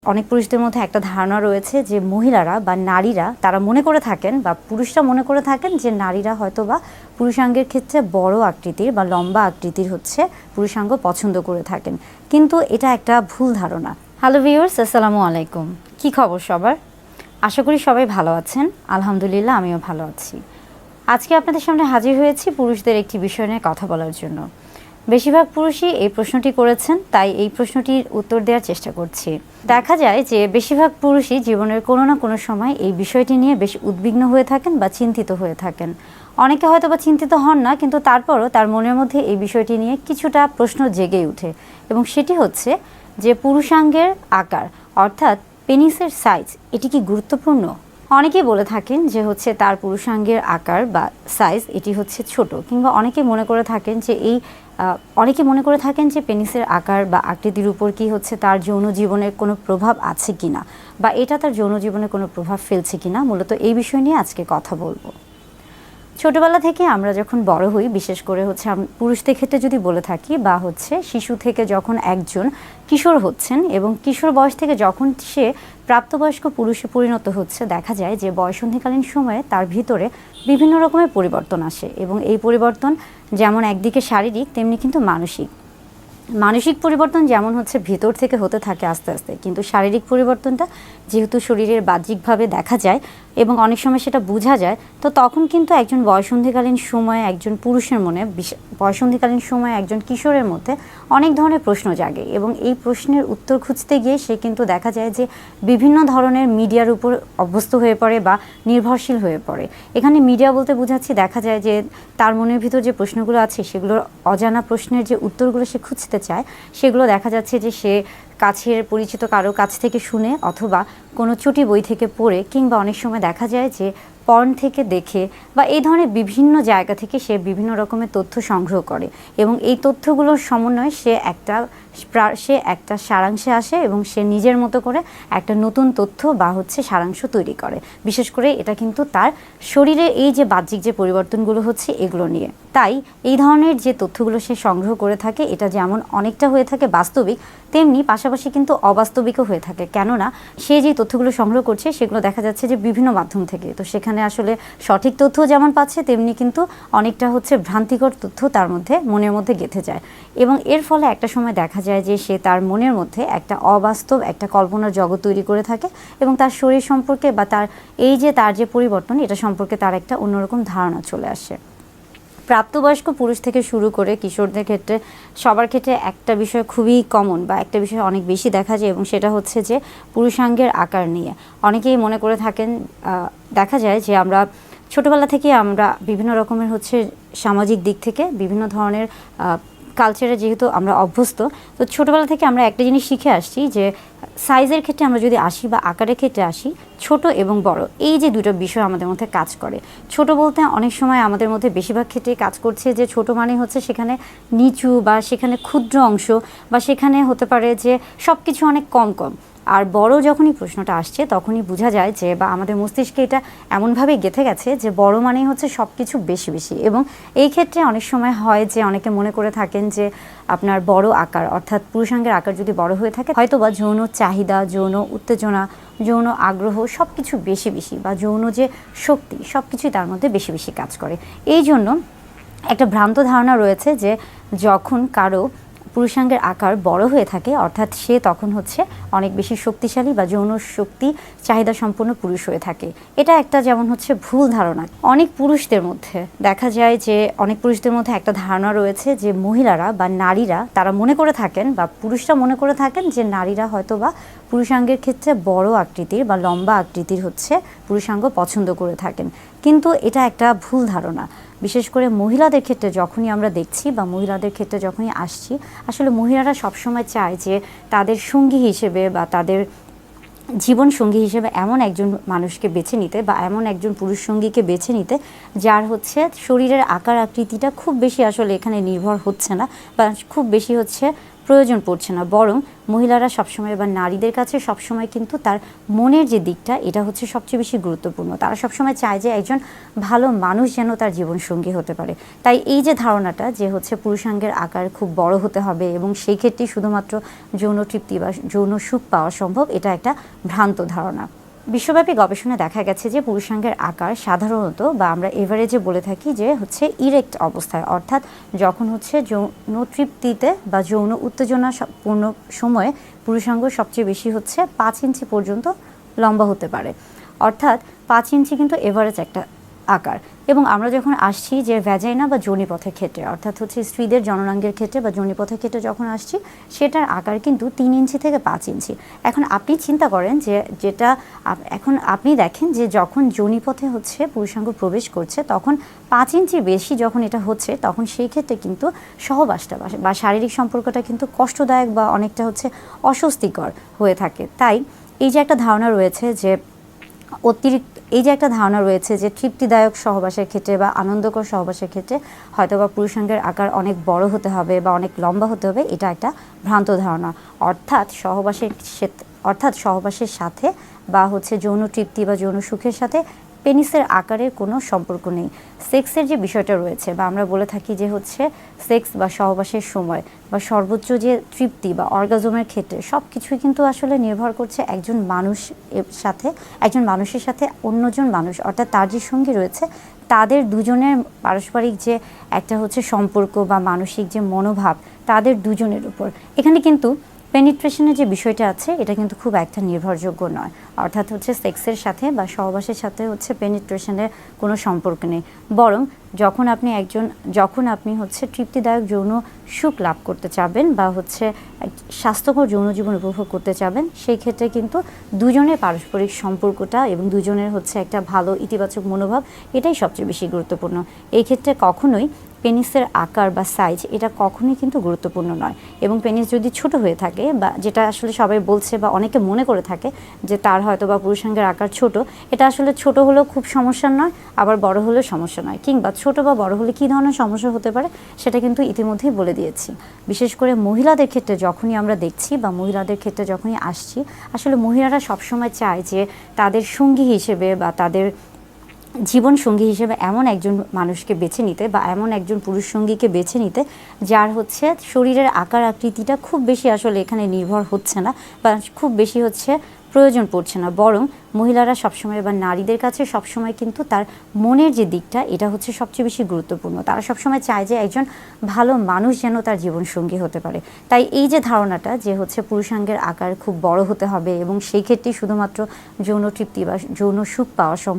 অনেক পুরুষদের মধ্যে একটা ধারণা রয়েছে যে মহিলারা বা নারীরা তারা মনে করে থাকেন বা পুরুষরা মনে করে থাকেন যে নারীরা হয়তো বা পুরুষাঙ্গের ক্ষেত্রে বড় আকৃতির বা লম্বা আকৃতির হচ্ছে পুরুষাঙ্গ পছন্দ করে থাকেন, কিন্তু এটা একটা ভুল ধারণা। হ্যালো ভিউয়ার্স, আসসালামু আলাইকুম। কি খবর সবার? আশা করি সবাই ভালো আছেন। আলহামদুলিল্লাহ, আমিও ভালো আছি। আজকে আপনাদের সামনে হাজির হয়েছি পুরুষদের একটি বিষয় নিয়ে কথা বলার জন্য। বেশিরভাগ পুরুষই এই প্রশ্নটি করেছেন, তাই এই প্রশ্নটির উত্তর দেওয়ার চেষ্টা করছি। দেখা যায় যে বেশিরভাগ পুরুষই জীবনের কোনো না কোনো সময় এই বিষয়টি নিয়ে বেশ উদ্বিগ্ন হয়ে থাকেন বা চিন্তিত হয়ে থাকেন। অনেকে হয়তো বা চিন্তিত হন না, কিন্তু তারপরও তার মনের মধ্যে এই বিষয়টি নিয়ে কিছুটা প্রশ্ন জেগে ওঠে, এবং সেটি হচ্ছে যে পুরুষাঙ্গের আকার অর্থাৎ পেনিসের সাইজ এটি কি গুরুত্বপূর্ণ? অনেকেই বলে থাকেন যে হচ্ছে তার পুরুষাঙ্গের আকার বা সাইজ এটি হচ্ছে ছোট, কিংবা অনেকে মনে করে থাকেন যে পেনিসের আকার বা আকৃতির উপর কি হচ্ছে তার যৌন জীবনের কোনো প্রভাব আছে কিনা, বা এটা তার যৌন জীবনে কোনো প্রভাব ফেলছে কিনা। মূলত এই বিষয় নিয়ে আজকে কথা বলবো। ছোটবেলা থেকে আমরা যখন বড় হই, বিশেষ করে হচ্ছে পুরুষদের ক্ষেত্রে যদি বলে থাকি, বা হচ্ছে শিশু থেকে যখন একজন কিশোর হচ্ছেন এবং কিশোর বয়স থেকে যখন সে প্রাপ্তবয়স্ক পুরুষে পরিণত হচ্ছে, দেখা যায় যে বয়ঃসন্ধিকালীন সময়ে তার ভিতরে বিভিন্ন রকমের পরিবর্তন আসে, এবং এই পরিবর্তন যেমন একদিকে শারীরিক তেমনি কিন্তু মানসিক পরিবর্তন যেমন হচ্ছে ভিতর থেকে হতে থাকে আস্তে আস্তে, কিন্তু শারীরিক পরিবর্তনটা যেহেতু শরীরের বাহ্যিকভাবে দেখা যায় এবং অনেক সময় সেটা বোঝা যায়, তো তখন কিন্তু একজন বয়ঃসন্ধিকালীন সময়ে একজন পুরুষের মনে, বয়ঃসন্ধিকালীন সময়ে একজন কিশোরের মধ্যে অনেক ধরনের প্রশ্ন জাগে, এবং এই প্রশ্নের উত্তর খুঁজতে গিয়ে সে কিন্তু দেখা যায় যে বিভিন্ন ধরনের মিডিয়ার উপর অভ্যস্ত হয়ে পড়ে বা নির্ভরশীল হয়ে পড়ে। এখানে মিডিয়া বলতে বোঝাচ্ছি, দেখা যায় যে তার মনের ভিতর যে প্রশ্নগুলো আছে সেগুলোর অজানা প্রশ্নের যে উত্তরগুলো সে খুঁজতে চায়, সেগুলো দেখা যাচ্ছে যে সে কাছের পরিচিত কারো কাছ থেকে শুনে, অথবা কোনো চুটি বই থেকে পড়ে, কিংবা অনেক সময় দেখা যায় যে পর্ন থেকে দেখে, বা এই ধরনের বিভিন্ন জায়গা থেকে সে বিভিন্ন রকমের তথ্য সংগ্রহ করে, এবং এই তথ্যগুলোর সমন্বয়ে সে একটা সারাংশে আসে, এবং সে নিজের মতো করে একটা নতুন তথ্য বা হচ্ছে সারাংশ তৈরি করে। বিশেষ করে এটা কিন্তু তার শরীরে এই যে বাহ্যিক যে পরিবর্তনগুলো হচ্ছে এগুলো নিয়ে। তাই এই ধরনের যে তথ্যগুলো সে সংগ্রহ করে থাকে, এটা যেমন অনেকটা হয়ে থাকে বাস্তবিক, তেমনি পাশাপাশি কিন্তু অবাস্তবিকও হয়ে থাকে। কেননা সে যে তথ্যগুলো সংগ্রহ করছে সেগুলো দেখা যাচ্ছে যে বিভিন্ন মাধ্যম থেকে, তো সেখানে আসলে সঠিক তথ্য যেমন পাচ্ছে, তেমনি কিন্তু অনেকটা হচ্ছে ভ্রান্তিকর তথ্য তার মনের মধ্যে গেঁথে যায়, এবং এর ফলে একটা সময় দেখা যায় যে সে তার মনের মধ্যে একটা অবাস্তব একটা কল্পনার জগৎ তৈরি করে থাকে, এবং তার শরীর সম্পর্কে বা তার যে পরিবর্তন এটা সম্পর্কে তার একটা অন্যরকম ধারণা চলে আসে। প্রাপ্তবয়স্ক পুরুষ থেকে শুরু করে কিশোরদের ক্ষেত্রে সবার ক্ষেত্রে একটা বিষয় খুবই কমন, বা একটা বিষয় অনেক বেশি দেখা যায়, এবং সেটা হচ্ছে যে পুরুষাঙ্গের আকার নিয়ে অনেকেই মনে করে থাকেন। দেখা যায় যে আমরা ছোটোবেলা থেকে আমরা বিভিন্ন রকমের হচ্ছে সামাজিক দিক থেকে বিভিন্ন ধরনের কালচারে যেহেতু আমরা অভ্যস্ত, তো ছোটোবেলা থেকে আমরা একটা জিনিস শিখে আসছি যে সাইজের ক্ষেত্রে আমরা যদি আসি বা আকারের ক্ষেত্রে আসি, ছোট এবং বড় এই যে দুটো বিষয় আমাদের মধ্যে কাজ করে। ছোট বলতে অনেক সময় আমাদের মধ্যে বেশিরভাগ ক্ষেত্রে কাজ করছে যে ছোট মানে হচ্ছে সেখানে নিচু, বা সেখানে ক্ষুদ্র অংশ, বা সেখানে হতে পারে যে সব কিছু অনেক কম কম। আর বড় যখনই প্রশ্নটা আসছে তখনই বোঝা যায় যে, বা আমাদের মস্তিষ্কে এটা এমনভাবে গেঁথে গেছে যে বড় মানেই হচ্ছে সব কিছু বেশি বেশি। এবং এই ক্ষেত্রে অনেক সময় হয় যে অনেকে মনে করে থাকেন যে আপনার বড় আকার অর্থাৎ পুরুষাঙ্গের আকার যদি বড় হয়ে থাকে, হয়তো বা যৌন চাহিদা, যৌন উত্তেজনা, যৌন আগ্রহ সব কিছু বেশি বেশি, বা যৌন যে শক্তি সব কিছুই তার মধ্যে বেশি বেশি কাজ করে। এই জন্য একটা ভ্রান্ত ধারণা রয়েছে যে যখন কারো পুরুষাঙ্গের আকার বড় হয়ে থাকে, অর্থাৎ সে তখন হচ্ছে অনেক বেশি শক্তিশালী বা যৌন শক্তি চাহিদা সম্পন্ন পুরুষ হয়ে থাকে। এটা একটা যেমন হচ্ছে ভুল ধারণা। অনেক পুরুষদের মধ্যে দেখা যায় যে একটা ধারণা রয়েছে যে মহিলারা বা নারীরা তারা মনে করে থাকেন, বা পুরুষরা মনে করে থাকেন যে নারীরা হয়তো বা পুরুষাঙ্গের ক্ষেত্রে বড় আকৃতির বা লম্বা আকৃতির হচ্ছে পুরুষাঙ্গ পছন্দ করে থাকেন, কিন্তু এটা একটা ভুল ধারণা। বিশেষ করে মহিলাদের ক্ষেত্রে যখনই আমরা দেখছি, বা মহিলাদের ক্ষেত্রে যখনই আসছি, আসলে মহিলারা সবসময় চায় যে তাদের সঙ্গী হিসেবে বা তাদের জীবন সঙ্গী হিসেবে এমন একজন মানুষকে বেছে নিতে, বা এমন একজন পুরুষ সঙ্গীকে বেছে নিতে যার হচ্ছে শরীরের আকার আকৃতিটা খুব বেশি আসলে এখানে নির্ভর হচ্ছে না, বা খুব বেশি হচ্ছে প্রয়োজন পড়ছে না, বরং মহিলারা সবসময় বা নারীদের কাছে সবসময় কিন্তু তার মনের যে দিকটা এটা হচ্ছে সবচেয়ে বেশি গুরুত্বপূর্ণ। তারা সবসময় চায় যে একজন ভালো মানুষ যেন তার জীবনসঙ্গী হতে পারে। তাই এই যে ধারণাটা যে হচ্ছে পুরুষাঙ্গের আকার খুব বড় হতে হবে এবং সেই ক্ষেত্রেই শুধুমাত্র যৌন তৃপ্তি বা যৌন সুখ পাওয়া সম্ভব, এটা একটা ভ্রান্ত ধারণা। বিশ্বব্যাপী গবেষণায় দেখা গেছে যে পুরুষাঙ্গের আকার সাধারণত বা আমরা এভারেজে বলে থাকি যে হচ্ছে ইরেক্ট অবস্থায়, অর্থাৎ যখন হচ্ছে যৌন তৃপ্তিতে বা যৌন উত্তেজনা পূর্ণ সময়ে পুরুষাঙ্গ সবচেয়ে বেশি হচ্ছে 5 ইঞ্চি পর্যন্ত লম্বা হতে পারে। অর্থাৎ 5 ইঞ্চি কিন্তু এভারেজ একটা আকার। এবং আমরা যখন আসছি যে ভ্যাজাইনা বা যোনিপথের ক্ষেত্রে, অর্থাৎ হচ্ছে স্ত্রীদের জননাঙ্গের ক্ষেত্রে বা যোনিপথের ক্ষেত্রে যখন আসছি, সেটার আকার কিন্তু 3 ইঞ্চি থেকে 5 ইঞ্চি। এখন আপনি চিন্তা করেন যে যেটা এখন আপনি দেখেন যে যখন যোনিপথে হচ্ছে পুরুষাঙ্গ প্রবেশ করছে তখন 5 ইঞ্চির বেশি যখন এটা হচ্ছে, তখন সেই ক্ষেত্রে কিন্তু সহবাসটা বা শারীরিক সম্পর্কটা কিন্তু কষ্টদায়ক বা অনেকটা হচ্ছে অস্বস্তিকর হয়ে থাকে। তাই এই যে একটা ধারণা রয়েছে যে তৃপ্তিদায়ক সহবাসের ক্ষেত্রে বা আনন্দকর সহবাসের ক্ষেত্রে হয়তো বা পুরুষাঙ্গের আকার অনেক বড় হতে হবে বা অনেক লম্বা হতে হবে, এটা একটা ভ্রান্ত ধারণা। অর্থাৎ সহবাসের সাথে বা হচ্ছে যৌন তৃপ্তি বা যৌন সুখের সাথে পেনিসের আকারের কোনো সম্পর্ক নেই। সেক্সের যে বিষয়টা রয়েছে বা আমরা বলে থাকি যে হচ্ছে সেক্স বা সহবাসের সময় বা সর্বোচ্চ যে তৃপ্তি বা অর্গাজমের ক্ষেত্রে সব কিছুই কিন্তু আসলে নির্ভর করছে একজন মানুষের সাথে অন্যজন মানুষ, অর্থাৎ তার যে সঙ্গী রয়েছে তাদের দুজনের পারস্পরিক যে একটা হচ্ছে সম্পর্ক বা মানসিক যে মনোভাব তাদের দুজনের উপর। এখানে কিন্তু পেনিট্রেশনের যে বিষয়টা আছে এটা কিন্তু খুব একটা নির্ভরযোগ্য নয়। অর্থাৎ হচ্ছে সেক্সের সাথে বা সহবাসের সাথে হচ্ছে পেনিট্রেশনের কোনো সম্পর্ক নেই, বরং যখন আপনি হচ্ছে তৃপ্তিদায়ক যৌন সুখ লাভ করতে চাবেন বা হচ্ছে স্বাস্থ্যকর যৌন জীবন উপভোগ করতে চাবেন, সেই ক্ষেত্রে কিন্তু দুজনের পারস্পরিক সম্পর্কটা এবং দুজনের হচ্ছে একটা ভালো ইতিবাচক মনোভাব, এটাই সবচেয়ে বেশি গুরুত্বপূর্ণ। এই ক্ষেত্রে কখনোই পেনিসের আকার বা সাইজ এটা কখনোই কিন্তু গুরুত্বপূর্ণ নয়। এবং পেনিস যদি ছোট হয়ে থাকে বা যেটা আসলে সবাই বলছে বা অনেকে মনে করে থাকে যে তার হয়তো বা পুরুষাঙ্গের আকার ছোট, এটা আসলে ছোট হলেও খুব সমস্যা নয়, আবার বড় হলেও সমস্যা নয়। কিংবা ছোট বা বড় হলে কী ধরনের সমস্যা হতে পারে সেটা কিন্তু ইতিমধ্যেই বলে দিয়েছি। বিশেষ করে মহিলাদের ক্ষেত্রে যখনই আমরা দেখছি বা মহিলাদের ক্ষেত্রে যখনই আসছি, আসলে মহিলারা সবসময় চায় যে তাদের সঙ্গী হিসেবে বা তাদের জীবন সঙ্গী হিসেবে এমন একজন মানুষকে বেছে নিতে বা এমন একজন পুরুষ সঙ্গীকে বেছে নিতে যার হচ্ছে শরীরের আকার আকৃতিটা খুব বেশি আসলে এখানে নির্ভর হচ্ছে না বা খুব বেশি হচ্ছে প্রয়োজন পড়ছে না, বরং মহিলারা সবসময় বা নারীদের কাছে সবসময় কিন্তু তার মনের যে দিকটা এটা হচ্ছে সবচেয়ে বেশি গুরুত্বপূর্ণ। তারা সবসময় চায় যে একজন ভালো মানুষ যেন তার জীবনসঙ্গী হতে পারে। তাই এই যে ধারণাটা যে হচ্ছে পুরুষাঙ্গের আকার খুব বড় হতে হবে এবং সেই ক্ষেত্রেই শুধুমাত্র যৌন তৃপ্তি বা যৌন সুখ পাওয়া সম্ভব,